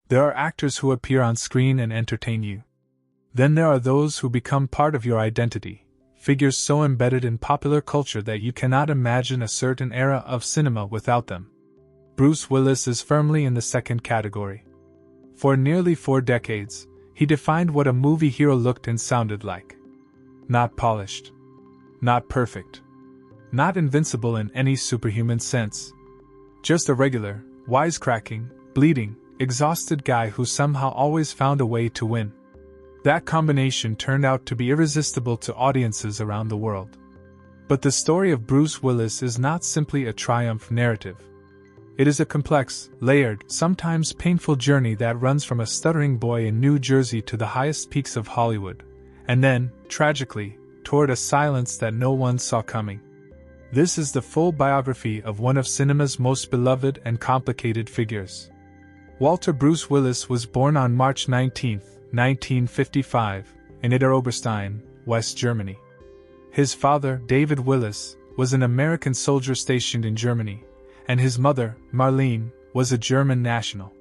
There are actors who appear on screen and entertain you. Then there are those who become part of your identity, figures so embedded in popular culture that you cannot imagine a certain era of cinema without them. Bruce Willis is firmly in the second category. For nearly 4 decades, he defined what a movie hero looked and sounded like. Not polished. Not perfect. Not invincible in any superhuman sense. Just a regular, wisecracking, bleeding, exhausted guy who somehow always found a way to win. That combination turned out to be irresistible to audiences around the world. But the story of Bruce Willis is not simply a triumph narrative. It is a complex, layered, sometimes painful journey that runs from a stuttering boy in New Jersey to the highest peaks of Hollywood, and then, tragically, toward a silence that no one saw coming. This is the full biography of one of cinema's most beloved and complicated figures. Walter Bruce Willis was born on March 19, 1955, in Idar-Oberstein, West Germany. His father, David Willis, was an American soldier stationed in Germany, and his mother, Marlene, was a German national.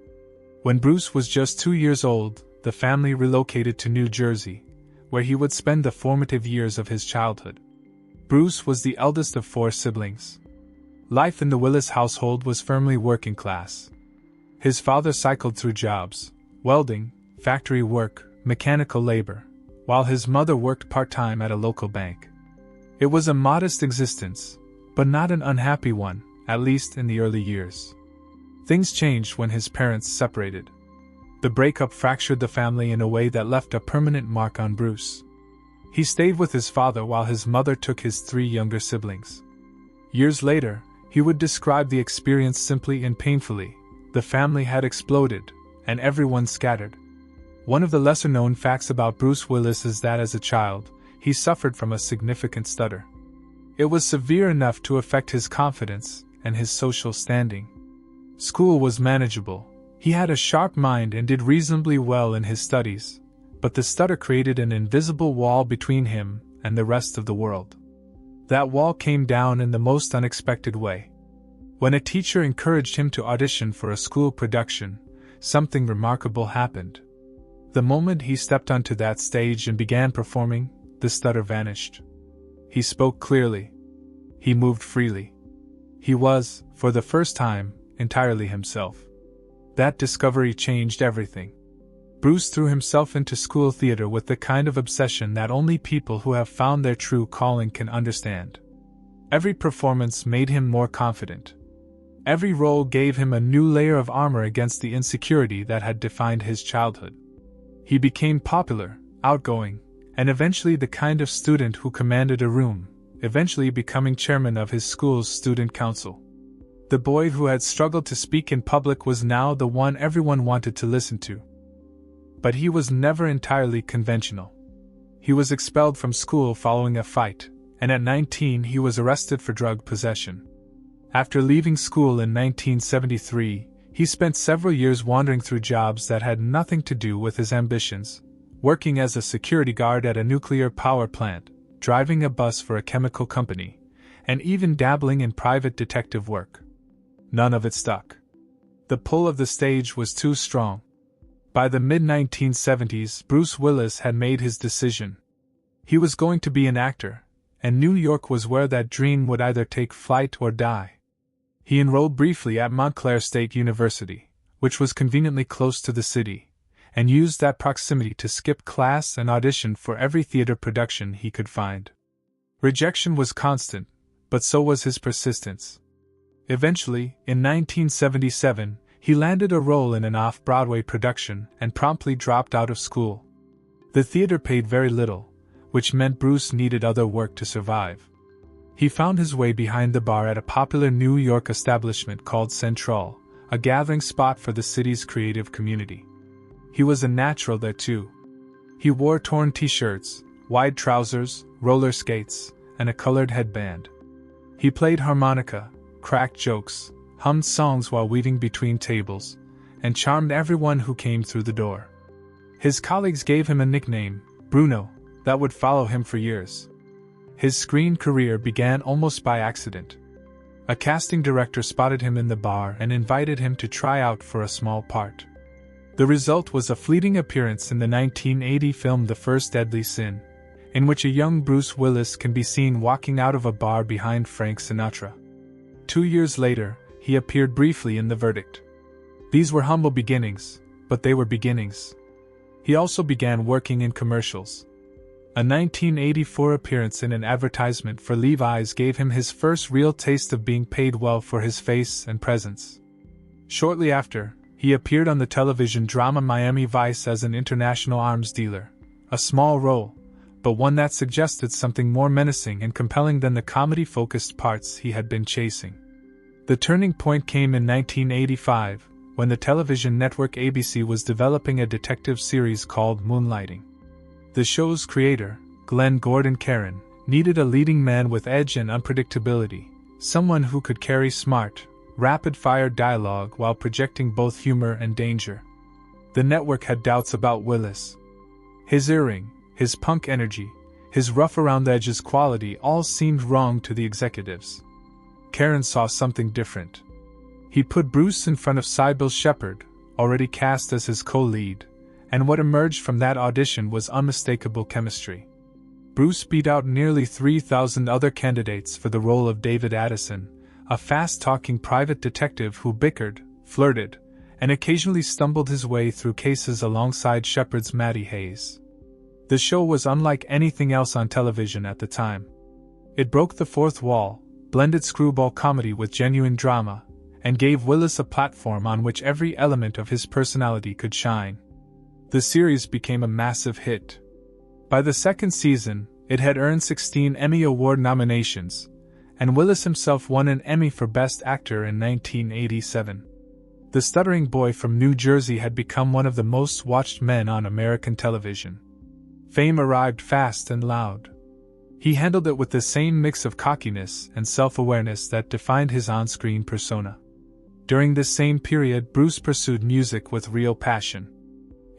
When Bruce was just 2 years old, the family relocated to New Jersey, where he would spend the formative years of his childhood. Bruce was the eldest of 4 siblings. Life in the Willis household was firmly working class. His father cycled through jobs, welding, factory work, mechanical labor, while his mother worked part-time at a local bank. It was a modest existence, but not an unhappy one, at least in the early years. Things changed when his parents separated. The breakup fractured the family in a way that left a permanent mark on Bruce. He stayed with his father while his mother took his 3 younger siblings. Years later, he would describe the experience simply and painfully. The family had exploded, and everyone scattered. One of the lesser-known facts about Bruce Willis is that as a child, he suffered from a significant stutter. It was severe enough to affect his confidence and his social standing. School was manageable. He had a sharp mind and did reasonably well in his studies, but the stutter created an invisible wall between him and the rest of the world. That wall came down in the most unexpected way. When a teacher encouraged him to audition for a school production, something remarkable happened. The moment he stepped onto that stage and began performing, the stutter vanished. He spoke clearly. He moved freely. He was, for the first time, entirely himself. That discovery changed everything. Bruce threw himself into school theater with the kind of obsession that only people who have found their true calling can understand. Every performance made him more confident. Every role gave him a new layer of armor against the insecurity that had defined his childhood. He became popular, outgoing, and eventually the kind of student who commanded a room, eventually becoming chairman of his school's student council. The boy who had struggled to speak in public was now the one everyone wanted to listen to. But he was never entirely conventional. He was expelled from school following a fight, and at 19 he was arrested for drug possession. After leaving school in 1973, he spent several years wandering through jobs that had nothing to do with his ambitions, working as a security guard at a nuclear power plant, driving a bus for a chemical company, and even dabbling in private detective work. None of it stuck. The pull of the stage was too strong. By the mid-1970s, Bruce Willis had made his decision. He was going to be an actor, and New York was where that dream would either take flight or die. He enrolled briefly at Montclair State University, which was conveniently close to the city, and used that proximity to skip class and audition for every theater production he could find. Rejection was constant, but so was his persistence. Eventually, in 1977, he landed a role in an off-Broadway production and promptly dropped out of school. The theater paid very little, which meant Bruce needed other work to survive. He found his way behind the bar at a popular New York establishment called Central, a gathering spot for the city's creative community. He was a natural there too. He wore torn t-shirts, wide trousers, roller skates, and a colored headband. He played harmonica, cracked jokes, hummed songs while weaving between tables, and charmed everyone who came through the door. His colleagues gave him a nickname, Bruno, that would follow him for years. His screen career began almost by accident. A casting director spotted him in the bar and invited him to try out for a small part. The result was a fleeting appearance in the 1980 film The First Deadly Sin, in which a young Bruce Willis can be seen walking out of a bar behind Frank Sinatra. 2 years later, he appeared briefly in The Verdict. These were humble beginnings, but they were beginnings. He also began working in commercials. A 1984 appearance in an advertisement for Levi's gave him his first real taste of being paid well for his face and presence. Shortly after, he appeared on the television drama Miami Vice as an international arms dealer, a small role, but one that suggested something more menacing and compelling than the comedy-focused parts he had been chasing. The turning point came in 1985, when the television network ABC was developing a detective series called Moonlighting. The show's creator, Glenn Gordon Caron, needed a leading man with edge and unpredictability, someone who could carry smart, rapid-fire dialogue while projecting both humor and danger. The network had doubts about Willis. His earring, his punk energy, his rough-around-the-edges quality all seemed wrong to the executives. Caron saw something different. He put Bruce in front of Sybil Shepherd, already cast as his co-lead, and what emerged from that audition was unmistakable chemistry. Bruce beat out nearly 3,000 other candidates for the role of David Addison, a fast-talking private detective who bickered, flirted, and occasionally stumbled his way through cases alongside Shepherd's Matty Hayes. The show was unlike anything else on television at the time. It broke the fourth wall, blended screwball comedy with genuine drama, and gave Willis a platform on which every element of his personality could shine. The series became a massive hit. By the second season, it had earned 16 Emmy Award nominations, and Willis himself won an Emmy for Best Actor in 1987. The stuttering boy from New Jersey had become one of the most watched men on American television. Fame arrived fast and loud. He handled it with the same mix of cockiness and self-awareness that defined his on-screen persona. During this same period, Bruce pursued music with real passion.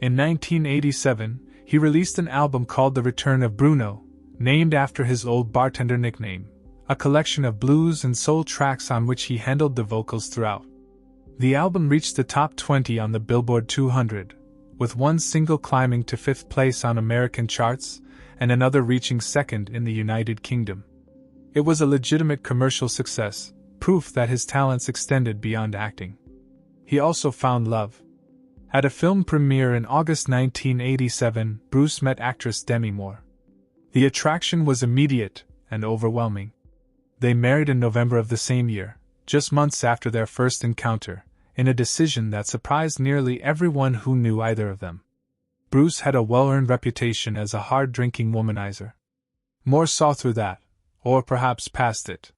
In 1987, he released an album called The Return of Bruno, named after his old bartender nickname, a collection of blues and soul tracks on which he handled the vocals throughout. The album reached the top 20 on the Billboard 200, with one single climbing to 5th place on American charts, and another reaching 2nd in the United Kingdom. It was a legitimate commercial success, proof that his talents extended beyond acting. He also found love. At a film premiere in August 1987, Bruce met actress Demi Moore. The attraction was immediate and overwhelming. They married in November of the same year, just months after their first encounter, in a decision that surprised nearly everyone who knew either of them. Bruce had a well-earned reputation as a hard-drinking womanizer. Moore saw through that, or perhaps past it.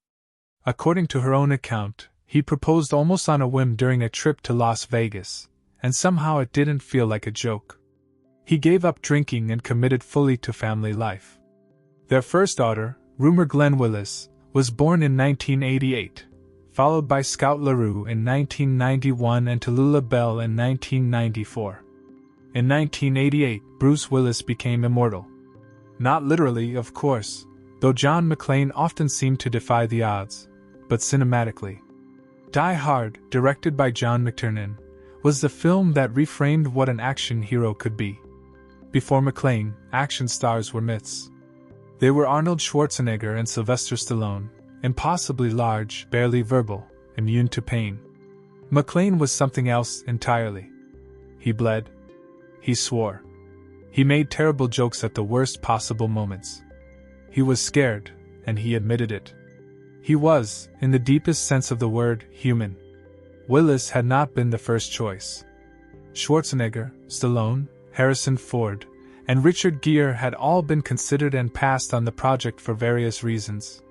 According to her own account, he proposed almost on a whim during a trip to Las Vegas, and somehow it didn't feel like a joke. He gave up drinking and committed fully to family life. Their first daughter, Rumer Glenn Willis, was born in 1988, followed by Scout LaRue in 1991 and Tallulah Bell in 1994. In 1988, Bruce Willis became immortal. Not literally, of course, though John McClane often seemed to defy the odds, but cinematically. Die Hard, directed by John McTiernan, was the film that reframed what an action hero could be. Before McClane, action stars were myths. They were Arnold Schwarzenegger and Sylvester Stallone, impossibly large, barely verbal, immune to pain. McClane was something else entirely. He bled. He swore. He made terrible jokes at the worst possible moments. He was scared, and he admitted it. He was, in the deepest sense of the word, human. Willis had not been the first choice. Schwarzenegger, Stallone, Harrison Ford, and Richard Gere had all been considered and passed on the project for various reasons.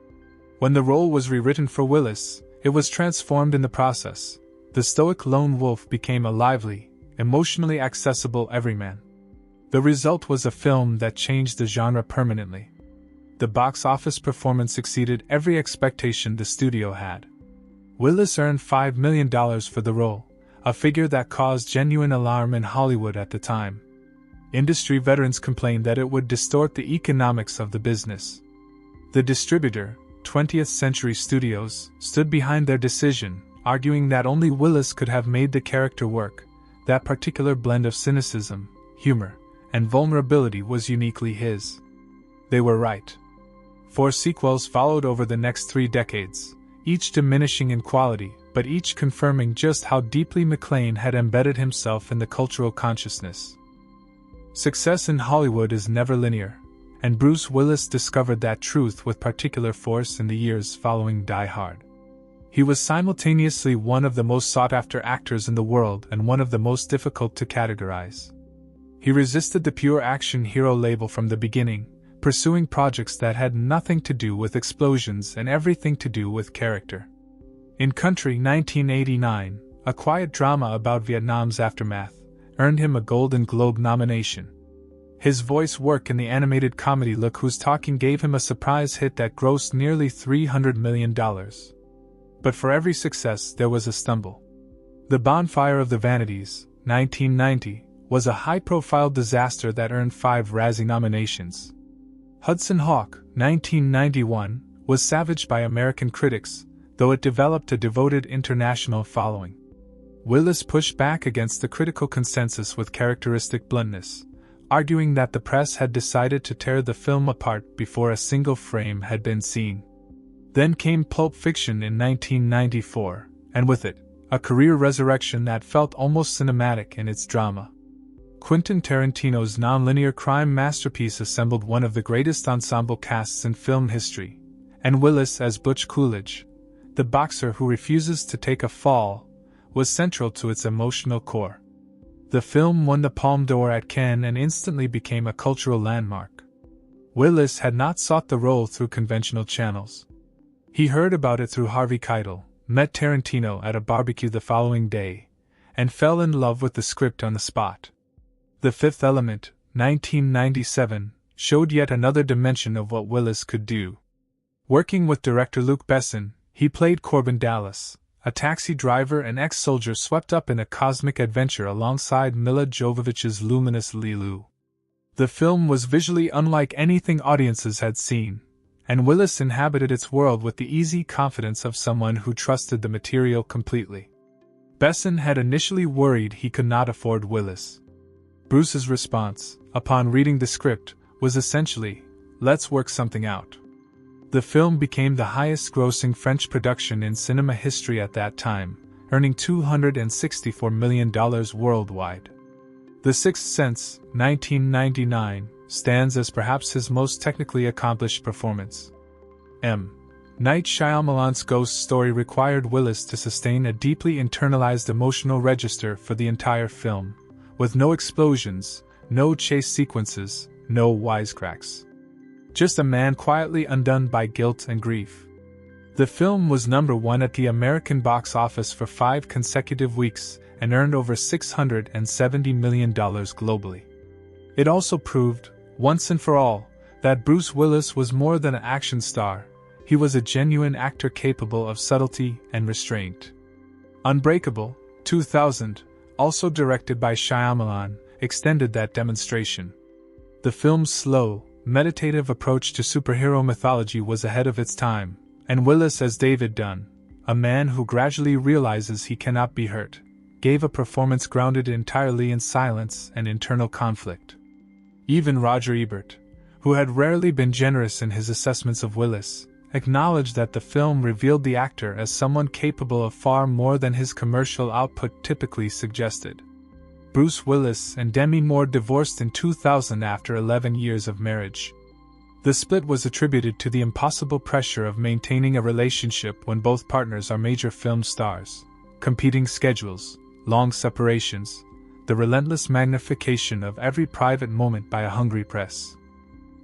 When the role was rewritten for Willis, it was transformed in the process. The stoic lone wolf became a lively, emotionally accessible everyman. The result was a film that changed the genre permanently. The box office performance exceeded every expectation the studio had. Willis earned $5 million for the role, a figure that caused genuine alarm in Hollywood at the time. Industry veterans complained that it would distort the economics of the business. The distributor, 20th Century Studios, stood behind their decision, arguing that only Willis could have made the character work, That particular blend of cynicism, humor, and vulnerability was uniquely his. They were right. 4 sequels followed over the next 3 decades, each diminishing in quality, but each confirming just how deeply McClane had embedded himself in the cultural consciousness. Success in Hollywood is never linear, and Bruce Willis discovered that truth with particular force in the years following Die Hard. He was simultaneously one of the most sought-after actors in the world and one of the most difficult to categorize. He resisted the pure action hero label from the beginning, pursuing projects that had nothing to do with explosions and everything to do with character. In Country 1989, a quiet drama about Vietnam's aftermath, earned him a Golden Globe nomination. His voice work in the animated comedy Look Who's Talking gave him a surprise hit that grossed nearly $300 million. But for every success there was a stumble. The Bonfire of the Vanities, 1990, was a high-profile disaster that earned 5 Razzie nominations. Hudson Hawk, 1991, was savaged by American critics, though it developed a devoted international following. Willis pushed back against the critical consensus with characteristic bluntness, arguing that the press had decided to tear the film apart before a single frame had been seen. Then came Pulp Fiction in 1994, and with it, a career resurrection that felt almost cinematic in its drama. Quentin Tarantino's nonlinear crime masterpiece assembled one of the greatest ensemble casts in film history, and Willis as Butch Coolidge, the boxer who refuses to take a fall, was central to its emotional core. The film won the Palme d'Or at Cannes and instantly became a cultural landmark. Willis had not sought the role through conventional channels. He heard about it through Harvey Keitel, met Tarantino at a barbecue the following day, and fell in love with the script on the spot. The Fifth Element, 1997, showed yet another dimension of what Willis could do. Working with director Luc Besson, he played Corbin Dallas, a taxi driver and ex-soldier swept up in a cosmic adventure alongside Milla Jovovich's luminous Lilu. The film was visually unlike anything audiences had seen, and Willis inhabited its world with the easy confidence of someone who trusted the material completely. Besson had initially worried he could not afford Willis. Bruce's response, upon reading the script, was essentially, "Let's work something out." The film became the highest-grossing French production in cinema history at that time, earning $264 million worldwide. The Sixth Sense, 1999, stands as perhaps his most technically accomplished performance. M. Night Shyamalan's ghost story required Willis to sustain a deeply internalized emotional register for the entire film, with no explosions, no chase sequences, no wisecracks. Just a man quietly undone by guilt and grief. The film was #1 at the American box office for 5 consecutive weeks and earned over $670 million globally. It also proved, once and for all, that Bruce Willis was more than an action star. He was a genuine actor capable of subtlety and restraint. Unbreakable, 2000, also directed by Shyamalan, extended that demonstration. The film's slow, meditative approach to superhero mythology was ahead of its time, and Willis as David Dunn, a man who gradually realizes he cannot be hurt, gave a performance grounded entirely in silence and internal conflict. Even Roger Ebert, who had rarely been generous in his assessments of Willis, acknowledged that the film revealed the actor as someone capable of far more than his commercial output typically suggested. Bruce Willis and Demi Moore divorced in 2000 after 11 years of marriage. The split was attributed to the impossible pressure of maintaining a relationship when both partners are major film stars, competing schedules, long separations, the relentless magnification of every private moment by a hungry press.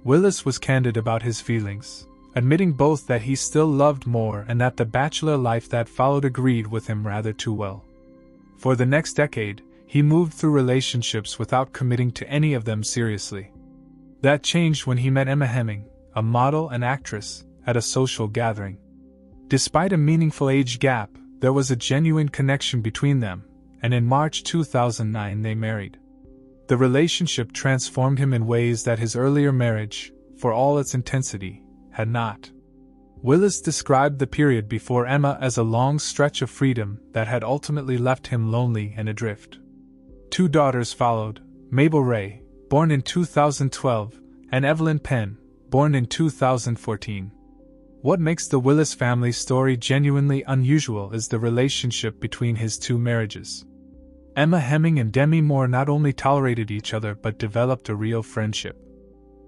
Willis was candid about his feelings, admitting both that he still loved Moore and that the bachelor life that followed agreed with him rather too well. For the next decade, he moved through relationships without committing to any of them seriously. That changed when he met Emma Heming, a model and actress, at a social gathering. Despite a meaningful age gap, there was a genuine connection between them, and in March 2009 they married. The relationship transformed him in ways that his earlier marriage, for all its intensity, had not. Willis described the period before Emma as a long stretch of freedom that had ultimately left him lonely and adrift. Two daughters followed, Mabel Ray, born in 2012, and Evelyn Penn, born in 2014. What makes the Willis family story genuinely unusual is the relationship between his two marriages. Emma Heming and Demi Moore not only tolerated each other but developed a real friendship.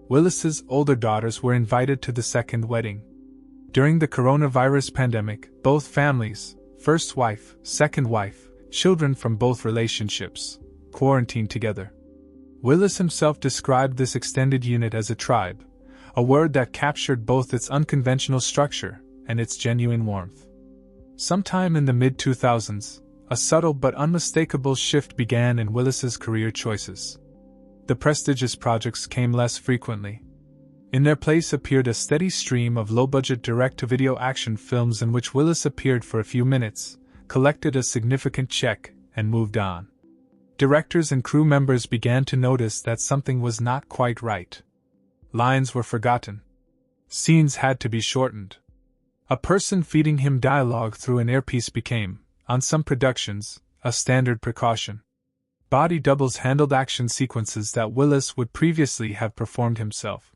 Willis's older daughters were invited to the second wedding. During the coronavirus pandemic, both families, first wife, second wife, children from both relationships, quarantined together. Willis himself described this extended unit as a tribe, a word that captured both its unconventional structure and its genuine warmth. Sometime in the mid-2000s, a subtle but unmistakable shift began in Willis's career choices. The prestigious projects came less frequently. In their place appeared a steady stream of low-budget direct-to-video action films in which Willis appeared for a few minutes, collected a significant check, and moved on. Directors and crew members began to notice that something was not quite right. Lines were forgotten. Scenes had to be shortened. A person feeding him dialogue through an earpiece became, on some productions, a standard precaution. Body doubles handled action sequences that Willis would previously have performed himself.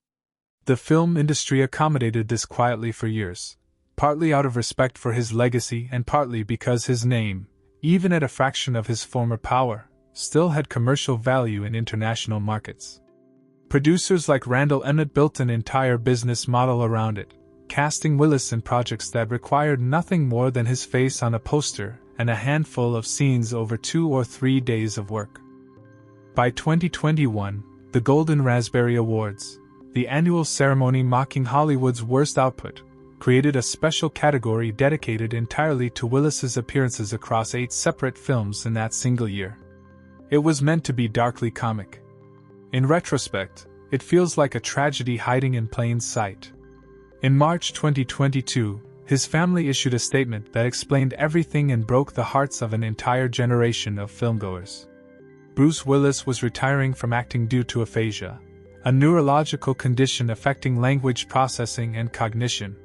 The film industry accommodated this quietly for years, partly out of respect for his legacy and partly because his name, even at a fraction of his former power, still had commercial value in international markets. Producers like Randall Emmett built an entire business model around it, casting Willis in projects that required nothing more than his face on a poster and a handful of scenes over 2 or 3 days of work. By 2021, the Golden Raspberry Awards, the annual ceremony mocking Hollywood's worst output, created a special category dedicated entirely to Willis's appearances across 8 separate films in that single year. It was meant to be darkly comic. In retrospect, it feels like a tragedy hiding in plain sight. In March 2022, his family issued a statement that explained everything and broke the hearts of an entire generation of filmgoers. Bruce Willis was retiring from acting due to aphasia, a neurological condition affecting language processing and cognition.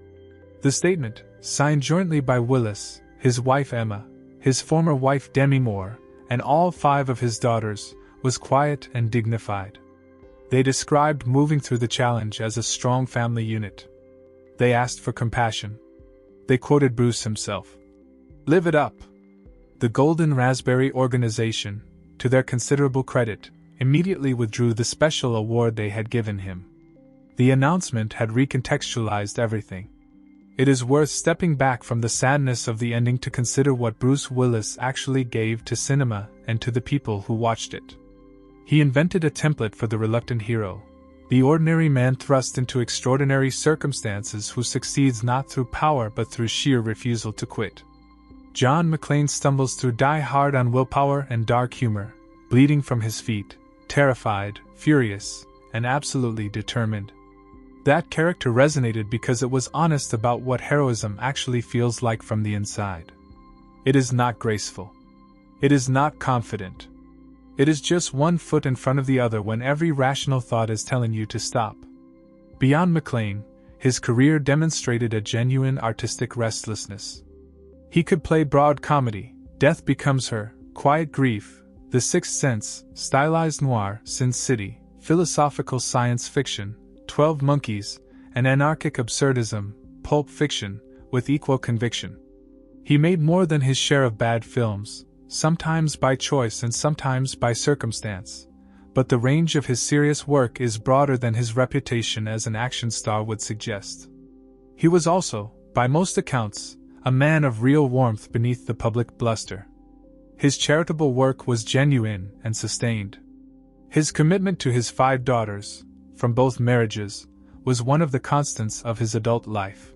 The statement, signed jointly by Willis, his wife Emma, his former wife Demi Moore, and all 5 of his daughters, was quiet and dignified. They described moving through the challenge as a strong family unit. They asked for compassion. They quoted Bruce himself. "Live it up." The Golden Raspberry organization, to their considerable credit, immediately withdrew the special award they had given him. The announcement had recontextualized everything. It is worth stepping back from the sadness of the ending to consider what Bruce Willis actually gave to cinema and to the people who watched it. He invented a template for the reluctant hero, the ordinary man thrust into extraordinary circumstances who succeeds not through power but through sheer refusal to quit. John McClane stumbles through Die Hard on willpower and dark humor, bleeding from his feet, terrified, furious, and absolutely determined. That character resonated because it was honest about what heroism actually feels like from the inside. It is not graceful. It is not confident. It is just one foot in front of the other when every rational thought is telling you to stop. Beyond McClane, his career demonstrated a genuine artistic restlessness. He could play broad comedy, Death Becomes Her, quiet grief, The Sixth Sense, stylized noir, Sin City, philosophical science fiction, 12 Monkeys, and anarchic absurdism, Pulp Fiction, with equal conviction. He made more than his share of bad films, sometimes by choice and sometimes by circumstance, but the range of his serious work is broader than his reputation as an action star would suggest. He was also, by most accounts, a man of real warmth beneath the public bluster. His charitable work was genuine and sustained. His commitment to his 5 daughters, from both marriages, was one of the constants of his adult life.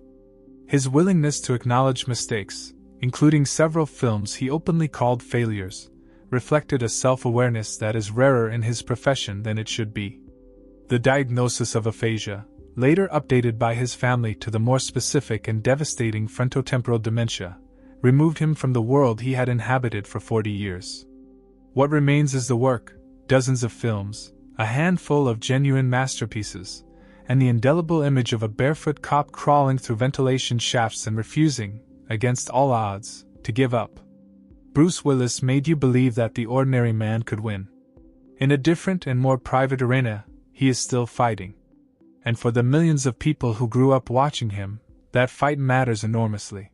His willingness to acknowledge mistakes, including several films he openly called failures, reflected a self-awareness that is rarer in his profession than it should be. The diagnosis of aphasia, later updated by his family to the more specific and devastating frontotemporal dementia, removed him from the world he had inhabited for 40 years. What remains is the work, dozens of films, a handful of genuine masterpieces, and the indelible image of a barefoot cop crawling through ventilation shafts and refusing, against all odds, to give up. Bruce Willis made you believe that the ordinary man could win. In a different and more private arena, he is still fighting. And for the millions of people who grew up watching him, that fight matters enormously.